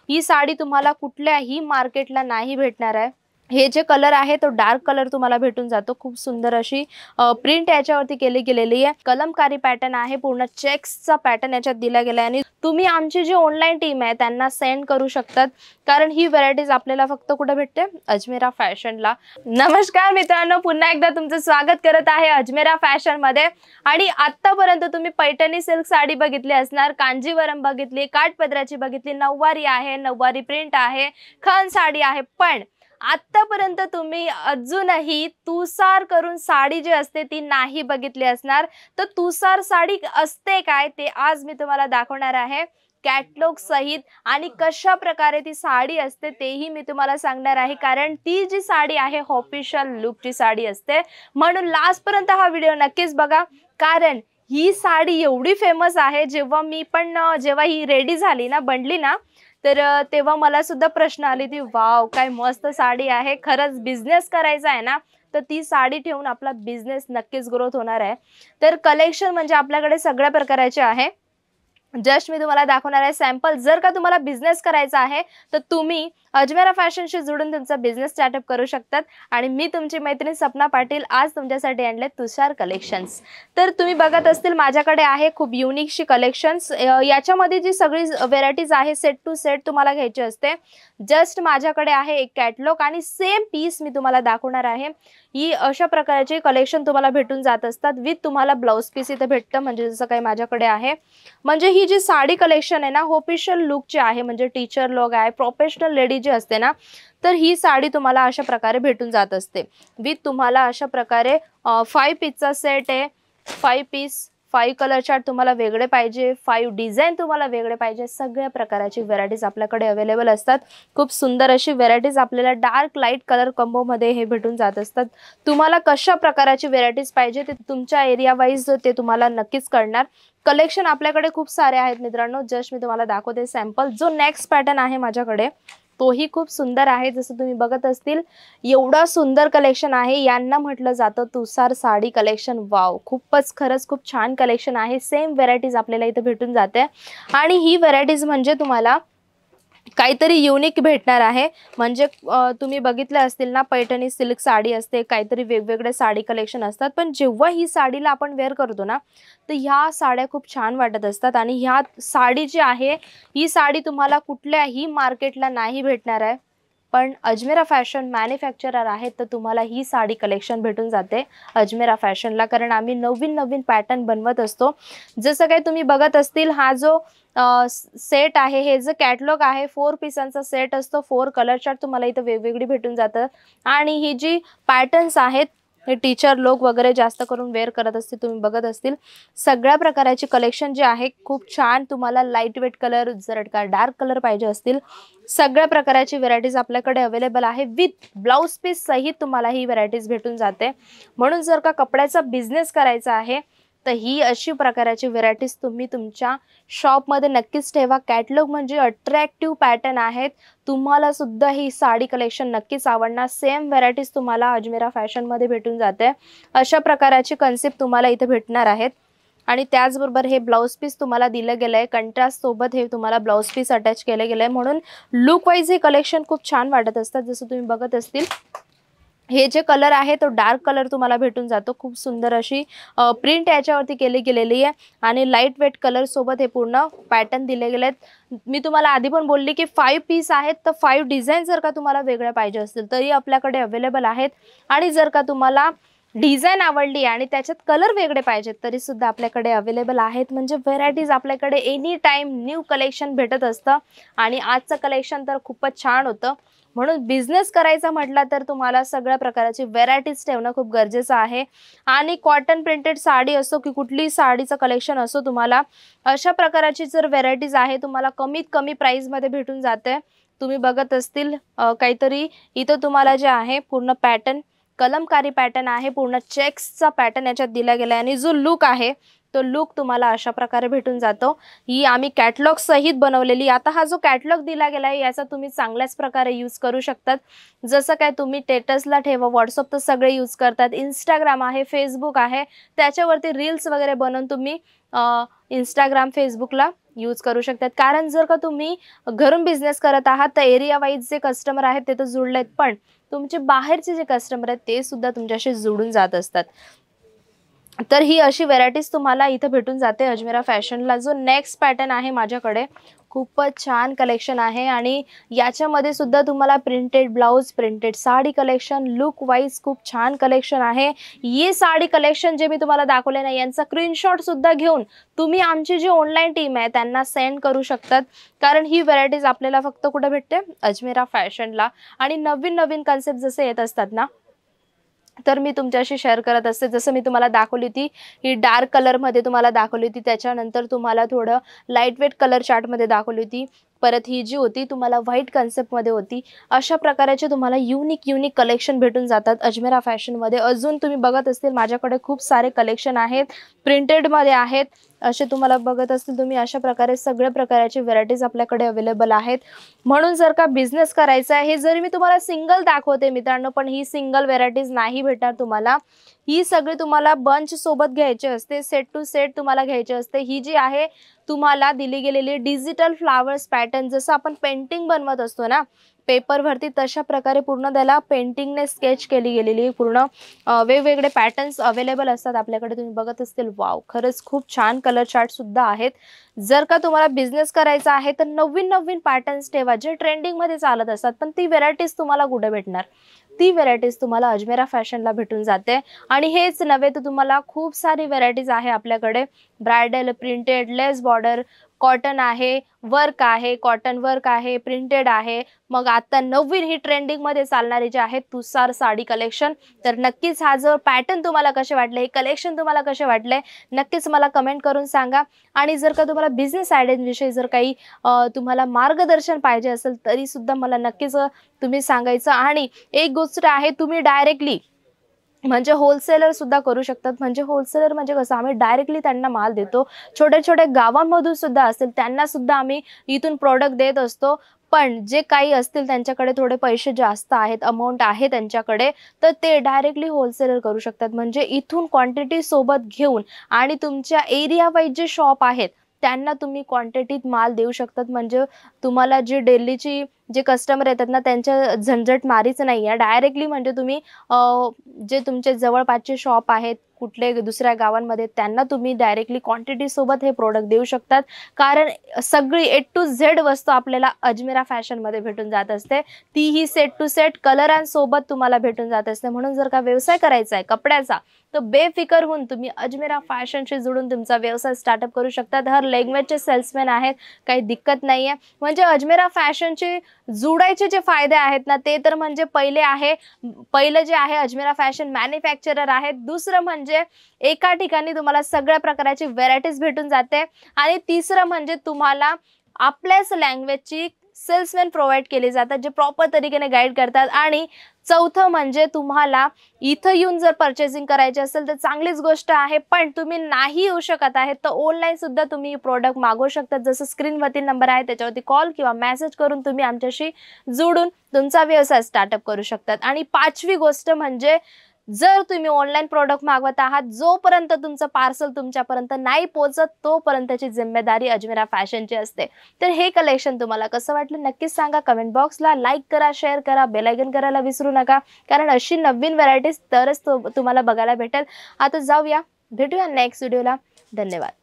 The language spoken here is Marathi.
ही साडी तुम्हाला कुठल्याही मार्केटला नाही भेटणार आहे। हे जे कलर आहे तो डार्क कलर तुम्हाला भेटून जातो। खूप सुंदर अशी प्रिंट याच्यावरती केली गेलेली आहे। कलमकारी पॅटर्न आहे, पूर्ण चेक्सचा पॅटर्न याच्यात दिला गेला आहे। आणि तुम्ही आमची जी ऑनलाइन टीम आहे त्यांना सेंड करू शकतात, कारण ही व्हरायटीज आपल्याला फक्त कुठे भेटते? अजमेरा फॅशनला। नमस्कार मित्रांनो, पुन्हा एकदा तुमचं स्वागत करत आहे अजमेरा फॅशन मध्ये। आणि आतापर्यंत तुम्ही पैठणी सिल्क साडी बघितली असणार, कांजीवरम बघितली, काठपदराची बघितली, नऊवारी आहे, नऊवारी प्रिंट आहे, खण साडी आहे, पण आतापर्यंत तुम्ही अजूनही तुषार करून साडी जी असते ती नाही बघितली असणार। तर तुषार साडी असते काय ते आज मी तुम्हाला दाखवणार आहे कॅटलॉग सहित, आणि कशा प्रकारे ती साडी असते तेही मी तुम्हाला सांगणार आहे, कारण ती जी साडी आहे ऑफिशियल लुकची साडी असते। म्हणून लास्ट पर्यंत हा व्हिडिओ नक्कीच बघा, कारण ही साडी एवढी फेमस आहे। जेव्हा ही रेडी झाली ना, बनली ना, तर तेव्हा मला सुद्धा प्रश्न आले की वाव काय मस्त साडी आहे, खरंच बिझनेस करायचा आहे ना तर ती साडी ठेवून आपला बिझनेस नक्कीच ग्रोथ होणार आहे। तर कलेक्शन म्हणजे आपल्याकडे सगळ्या प्रकारचे आहे। जस्ट मी तुम्हाला दाखवणार आहे सॅम्पल। जर का तुम्हाला बिझनेस करायचा आहे तर तुम्ही अजमेरा फॅशनशी जोडून तुमचा बिझनेस स्टार्टअप करू शकतात। आणि मी तुमची मैत्रीण सपना पाटील आज तुमच्यासाठी आणले तुषार कलेक्शन्स। तर तुम्ही बघत असतील माझ्याकडे आहे खूप युनिकशी कलेक्शन्स। याच्यामध्ये जी सगळी व्हेरायटीज आहे सेट टू सेट तुम्हाला घ्यायची असते। जस्ट माझ्याकडे आहे एक कॅटलॉग आणि सेम पीस मी तुम्हाला दाखवणार आहे। ही अशा प्रकारचे कलेक्शन तुम्हाला भेटून जात असतात विथ तुम्हाला ब्लाउज पीस इथे भेटतं, म्हणजे जसं काही माझ्याकडे आहे। म्हणजे ही जी साडी कलेक्शन आहे ना ऑफिशियल लुकची आहे, म्हणजे टीचर लोग आहे, प्रोफेशनल लेडी जी असते ना, तर ही साडी तुम्हाला अशा प्रकारे भेटून जात असते विथ तुम्हाला अशा प्रकारे 5 पीसचा सेट आहे। 5 पीस 5 कलर चार्ट तुम्हाला वेगळे पाहिजे, 5 डिझाइन तुम्हाला वेगळे पाहिजे, सगळ्या प्रकारची व्हेरायटीज आपल्याकडे अवेलेबल असतात। खूप सुंदर अशी व्हेरायटीज आपल्याला डार्क लाईट कलर कॉम्बो मध्ये हे भेटून जात असतात। तुम्हाला कशा प्रकारची व्हेरायटीज पाहिजे ते तुमच्या एरिया वाईज ते तुम्हाला नक्कीच कळणार। कलेक्शन आपल्याकडे खूप सारे आहेत मित्रांनो। जस्ट मी तुम्हाला दाखवते सॅम्पल। जो नेक्स्ट पॅटर्न आहे माझ्याकडे तोही खूप सुंदर आहे, जसं तुम्ही बघत असतील एवढा सुंदर कलेक्शन आहे। यांना म्हटलं जातं तुषार साडी कलेक्शन। वाव, खूपच खरंच खूप छान कलेक्शन आहे। सेम व्हेरायटीज आपल्याला इथे भेटून जाते आणि ही व्हेरायटीज म्हणजे तुम्हाला काहीतरी युनिक भेटणार आहे। म्हणजे तुम्ही बघितलं असतील ना, पैठणी सिल्क साडी असते, काहीतरी वेगवेगळे साडी कलेक्शन असतात, पण जेव्हा ही साडीला आपण वेअर करतो ना तर ह्या साड्या खूप छान वाटत असतात। आणि ह्या साडी जी आहे ही साडी तुम्हाला कुठल्याही मार्केटला नाही भेटणार आहे, पण अजमेरा फॅशन मॅन्युफॅक्चरर आहेत तर तुम्हाला ही साडी कलेक्शन भेटून जाते अजमेरा फॅशनला, कारण आम्ही नवीन नवीन पॅटर्न बनवत असतो। जसं काही तुम्ही बघत असतील हा जो सेट आहे, हे जे कॅटलॉग आहे 4 पीसांचा सेट असतो। 4 कलर चार्ट तुम्हाला इथे वेगवेगळी भेटून जातं। आणि ही जी पॅटर्न्स आहेत हे टीचर लोक वगैरे जास्त करून वेअर करत असतील, तुम्ही बघत असतील सगळ्या प्रकारची कलेक्शन जे आहे खूप छान। तुम्हाला लाईट वेट कलर, जर का डार्क कलर पाहिजे असतील, सगळ्या प्रकारची व्हेरायटीज आपल्याकडे अवेलेबल आहे विथ ब्लाउज पीस सहित तुम्हाला ही व्हेरायटीज भेटून जाते। म्हणून जर का कपड्याचा बिझनेस करायचा आहे तर ही अशी प्रकारची व्हेरायटीज तुम्ही तुमच्या शॉप मध्ये नक्कीच ठेवा। कॅटलॉग म्हणजे अट्रॅक्टिव्ह पॅटर्न आहेत, तुम्हाला सुद्धा ही साडी कलेक्शन नक्कीच आवडणार। सेम व्हेरायटीज तुम्हाला अजमेरा फॅशन मध्ये भेटून जाते। अशा प्रकारची कन्सेप्ट तुम्हाला इथे भेटणार आहेत। आणि त्याचबरोबर हे ब्लाउज पीस तुम्हाला दिलं गेलं आहे, कंट्रास्ट सोबत हे तुम्हाला ब्लाउज पीस अटॅच केलं गेलं आहे, म्हणून लुक वाईज हे कलेक्शन खूप छान वाटत असतात। जसं तुम्ही बघत असतील हे जे कलर आहे तो डार्क कलर तुम्हाला भेटून जातो। खूप सुंदर अशी प्रिंट याच्यावरती केली गेलेली आहे आणि लाईट वेट कलर सोबत हे पूर्ण पॅटर्न दिले गेले आहेत। मी तुम्हाला आधी पण बोलली की 5 पीस आहेत, तर 5 डिझाइन जर का तुम्हाला वेगळ्या पाहिजे असतील तरी आपल्याकडे अवेलेबल आहेत। आणि जर का तुम्हाला डिझाइन आवडली आणि त्याच्यात कलर वेगळे पाहिजेत तरी सुद्धा आपल्याकडे अवेलेबल आहेत। म्हणजे व्हेरायटीज आपल्याकडे एनी टाइम न्यू कलेक्शन भेटत असतं आणि आजचं कलेक्शन तर खूपच छान होतं। म्हणून बिझनेस करायचा म्हटलं तर तुम्हाला सगळ्या प्रकारची व्हेरायटीज ठेवणं खूप गरजेचं आहे। आणि कॉटन प्रिंटेड साडी असो की कुठली साडीचं कलेक्शन असो, तुम्हाला अशा प्रकारची जर व्हेरायटीज आहे तुम्हाला कमीत कमी प्राइस मध्ये भेटून जाते। तुम्ही बघत असतील काहीतरी इथं तुम्हाला जे आहे पूर्ण पॅटर्न कलमकारी पॅटर्न आहे, पूर्ण चेक्सचा पॅटर्न याच्यात दिला गेला आहे। आणि जो लुक आहे तो लुक तुम्हाला अशा प्रकारे भेटून जातो। ही आम्ही कॅटलॉग सहित बनवलेली। आता हा जो कॅटलॉग दिला गेला आहे याचा तुम्ही चांगल्याच प्रकारे यूज करू शकतात। जसं काय तुम्ही स्टेटसला ठेवा, व्हॉट्सअप तर सगळे यूज करतात, इंस्टाग्राम आहे, फेसबुक आहे, त्याच्यावरती रील्स वगैरे बनवून तुम्ही इंस्टाग्राम फेसबुकला यूज करू शकतात. कारण जर का तुम्ही घरून बिझनेस करत आहात तर एरिया वाईज जे कस्टमर आहेत ते तर जुळलेत, पण तुमचे बाहेरचे जे कस्टमर आहेत ते सुद्धा तुमच्याशी जुळून जात असतात. तर ही अशी व्हेरायटीज तुम्हाला इथं भेटून जाते अजमेरा फॅशनला. जो नेक्स्ट पॅटर्न आहे माझ्याकडे, खूपच छान कलेक्शन आहे आणि याच्यामध्ये सुद्धा तुम्हाला printed blouse, printed sari collection, look wise खूप छान कलेक्शन आहे. ये साडी कलेक्शन जे मी तुम्हाला दाखवले ना, यांचा स्क्रीनशॉट सुद्धा घेऊन तुम्ही आमची जी ऑनलाईन टीम आहे त्यांना सेंड करू शकतात. कारण ही व्हेरायटीज आपल्याला फक्त कुठे भेटते, अजमेरा फॅशनला. आणि नवीन नवीन कन्सेप्ट जसे येत असतात ना, तर मी तुमच्याशी शेअर करत असते. जसं मी तुम्हाला दाखवली होती, ही डार्क कलरमध्ये तुम्हाला दाखवली होती, त्याच्यानंतर तुम्हाला थोडं लाईट वेट कलर चार्टमध्ये दाखवली होती, परत ही जी होती तुम्हाला व्हाईट कन्सेप्टमध्ये होती. अशा प्रकारचे तुम्हाला युनिक कलेक्शन भेटून जातात अजमेरा फॅशनमध्ये. अजून तुम्ही बघत असतील माझ्याकडे खूप सारे कलेक्शन आहेत, प्रिंटेडमध्ये आहेत. असे तुम्हाला बघत असतील तुम्ही, अशा प्रकारे सगळ्या प्रकारचे व्हेरायटीज आपल्याकडे अवेलेबल आहेत. म्हणून जर का बिझनेस करायचा आहे, हे जरी मी तुम्हाला सिंगल दाखवते मित्रांनो, पण ही सिंगल व्हेरायटीज नाही भेटणार तुम्हाला. ही सगळी तुम्हाला बंच सोबत घ्यायची असते, सेट टू सेट तुम्हाला घ्यायची असते. ही जी आहे तुम्हाला दिली गेलेली डिजिटल फ्लावर्स पॅटर्न, जसं आपण पेंटिंग बनवत असतो ना पेपरवरती, तशा प्रकारे पूर्ण त्याला पेंटिंगने स्केच केली गेलेली पूर्ण वेगवेगळे पॅटर्न्स अवेलेबल असतात आपल्याकडे. तुम्ही बघत असतील, वाव, खरंच खूप छान कलर चार्ट सुद्धा आहेत. जर का तुम्हाला बिझनेस करायचा आहे तर नवीन पॅटर्न्स ठेवा जे ट्रेंडिंगमध्ये चालत असतात. पण ती व्हेरायटीज तुम्हाला कुठे भेटणार? ती व्हेरायटीज तुम्हाला अजमेरा फॅशनला भेटून जाते. आणि हेच नव्हे तर तुम्हाला खूप सारी व्हेरायटीज आहे आपल्याकडे. ब्रायडल, प्रिंटेड, लेस बॉर्डर, कॉटन आहे, वर्क आहे, कॉटन वर्क आहे, प्रिंटेड आहे. मग आता नवीन ही ट्रेंडिंगमध्ये चालणारी जे आहे तुषार साडी कलेक्शन. तर नक्कीच हा जो पॅटर्न तुम्हाला कसे वाटले, हे कलेक्शन तुम्हाला कसे वाटले, नक्कीच मला कमेंट करून सांगा. आणि जर का तुम्हाला बिझनेस आयडियाविषयी जर काही तुम्हाला मार्गदर्शन पाहिजे असेल तरी सुद्धा मला नक्कीच तुम्ही सांगायचं. आणि एक गोष्ट आहे, तुम्ही डायरेक्टली म्हणजे होलसेलर सुद्धा करू शकतात. म्हणजे होलसेलर म्हणजे कसं, आम्ही डायरेक्टली त्यांना माल देतो. छोट्या गावांमधून सुद्धा असतील त्यांना सुद्धा आम्ही इथून प्रोडक्ट देत असतो. पण जे काही असतील त्यांच्याकडे थोडे पैसे जास्त आहेत, अमाऊंट आहे त्यांच्याकडे, तर ते डायरेक्टली होलसेलर करू शकतात. म्हणजे इथून क्वांटिटी सोबत घेऊन आणि तुमच्या एरिया वाईज जे शॉप आहेत त्यांना तुम्ही क्वांटिटीत माल देऊ शकतात. म्हणजे तुम्हाला जे डेलीची जे कस्टमर येतात ना त्यांच्या झंझट मारीच नाही आहे. डायरेक्टली म्हणजे तुम्ही जे तुमचे जवळपासचे शॉप आहेत कुठले दुसऱ्या गावांमध्ये त्यांना तुम्ही डायरेक्टली क्वांटिटी सोबत हे प्रोडक्ट देऊ शकतात. कारण सगळी ए टू झेड वस्तू आपल्याला अजमेरा फॅशनमध्ये भेटून जात असते. तीही सेट टू सेट कलरांसोबत तुम्हाला भेटून जात असते. म्हणून जर का व्यवसाय करायचा आहे कपड्याचा तर बेफिकर होऊन तुम्ही अजमेरा फॅशनशी जुळून तुमचा व्यवसाय स्टार्टअप करू शकतात. हर लँग्वेजचे सेल्समॅन आहेत, काही दिक्कत नाही आहे. म्हणजे अजमेरा फॅशनचे जुडायचे जे फायदे आहेत ना ते तर म्हणजे पहिलं जे आहे अजमेरा फॅशन मॅन्युफॅक्चरर आहेत. दुसरं म्हणजे एका ठिकाणी तुम्हाला सगळ्या प्रकारची व्हेरायटीज भेटून जाते. आणि तिसरं म्हणजे तुम्हाला आपल्याच लँग्वेजची सेल्समॅन प्रोव्हाइड केले जातात जे प्रॉपर तरीकेने गाईड करतात. आणि चौथं म्हणजे तुम्हाला इथं येऊन जर परचेसिंग करायचे असेल तर चांगलीच गोष्ट आहे. पण तुम्ही नाही येऊ शकत आहे तर ऑनलाईन सुद्धा तुम्ही प्रोडक्ट मागवू शकतात. जसं स्क्रीनवरती नंबर आहे त्याच्यावरती कॉल किंवा मेसेज करून तुम्ही आमच्याशी जोडून तुमचा व्यवसाय स्टार्टअप करू शकतात. आणि पाचवी गोष्ट म्हणजे जर तुम्ही ऑनलाईन प्रोडक्ट मागवत आहात, जोपर्यंत तुमचं पार्सल तुमच्यापर्यंत नाही पोहोचत तोपर्यंतची जिम्मेदारी अजमेरा फॅशनची असते. तर हे कलेक्शन तुम्हाला कसं वाटलं नक्कीच सांगा. कमेंट बॉक्सला लाईक करा, शेअर करा, बेल आयकॉन करायला विसरू नका. कारण अशी नवीन व्हरायटीज तरच तुम्हाला बघायला भेटेल. आता जाऊया, भेटूया नेक्स्ट व्हिडिओला. धन्यवाद.